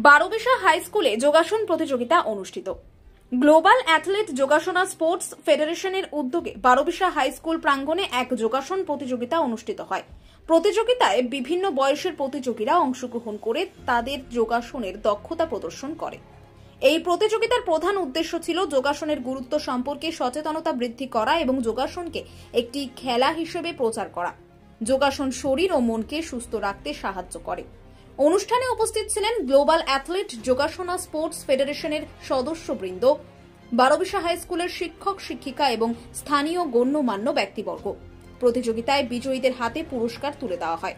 Barobisha high স্কুলে যোগাসন প্রতিযোগিতা অনুষ্ঠিত। গ্লোবাল অ্যাথলেট যোগাসনা স্পোর্টস ফেডারেশনের উদ্যোগে বারোবিশা হাই স্কুল প্রাঙ্গণে এক যোগাসন প্রতিযোগিতা অনুষ্ঠিত হয়। প্রতিযোগিতায় বিভিন্ন বয়সের প্রতিযোগীরা অংশগ্রহণ করে তাদের যোগাসনের দক্ষতা প্রদর্শন করে। এই প্রতিযোগিতার প্রধান উদ্দেশ্য ছিল যোগাসনের গুরুত্ব সম্পর্কে সচেতনতা বৃদ্ধি করা এবং যোগাসনকে একটি খেলা হিসেবে প্রচার করা। যোগাসন শরীর ও মনকে সুস্থ রাখতে সাহায্য করে। অনুষ্ঠানে উপস্থিত ছিলেন গ্লোবাল অ্যাথলেট যোগাসনা স্পোর্টস ফেডারেশনের সদস্যবৃন্দ, বারোবিশা হাই স্কুলের শিক্ষক শিক্ষিকা এবং স্থানীয় গণ্যমান্য ব্যক্তিবর্গ। প্রতিযোগিতায় বিজয়ীদের হাতে পুরস্কার তুলে দেওয়া হয়।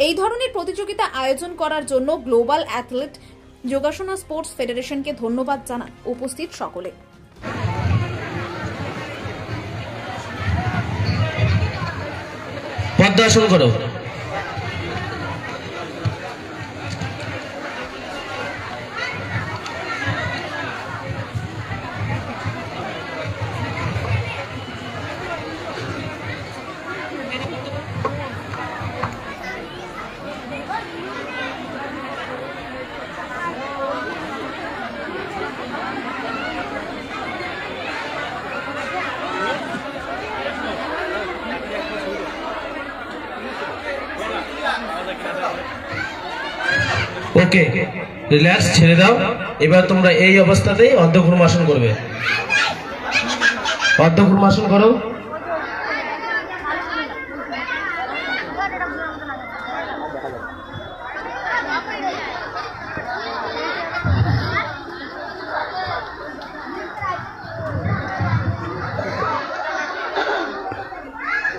এই ধরনের প্রতিযোগিতা আয়োজন করার জন্য গ্লোবাল অ্যাথলেট যোগাসনা স্পোর্টস ফেডারেশনকে ধন্যবাদ জানান উপস্থিত সকলে। পদ্মাসন করো। ওকে, রিল্যাক্স, ছেড়ে দাও। এবার তোমরা এই অবস্থাতেই অর্ধঘূর্মাসন করবে। অর্ধঘূর্মাসন করো।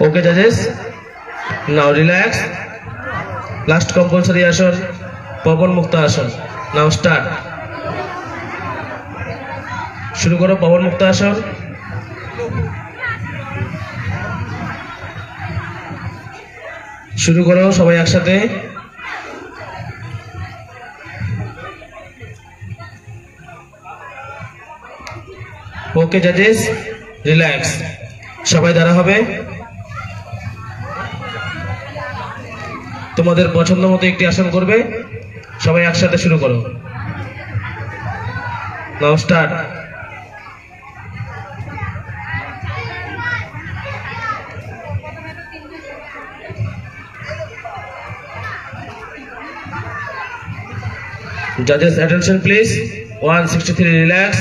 ওকে জাজেস, নাও রিল্যাক্স। লাস্ট কম্পালসারি আসন, পবন মুক্ত আসন। নাও স্টার্ট। শুরু করো পবন মুক্ত আসন। শুরু করো সবাই একসাথে। ওকে জাজেস, রিল্যাক্স। সবাই দাঁড়া হবে। তোমাদের পছন্দ মতো একটি আসন করবে। সবাই একসাথে শুরু করো। নাও start. Judges attention please. 163 relax.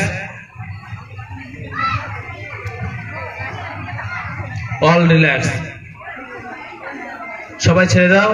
All relax. সবাই ছেড়ে দাও।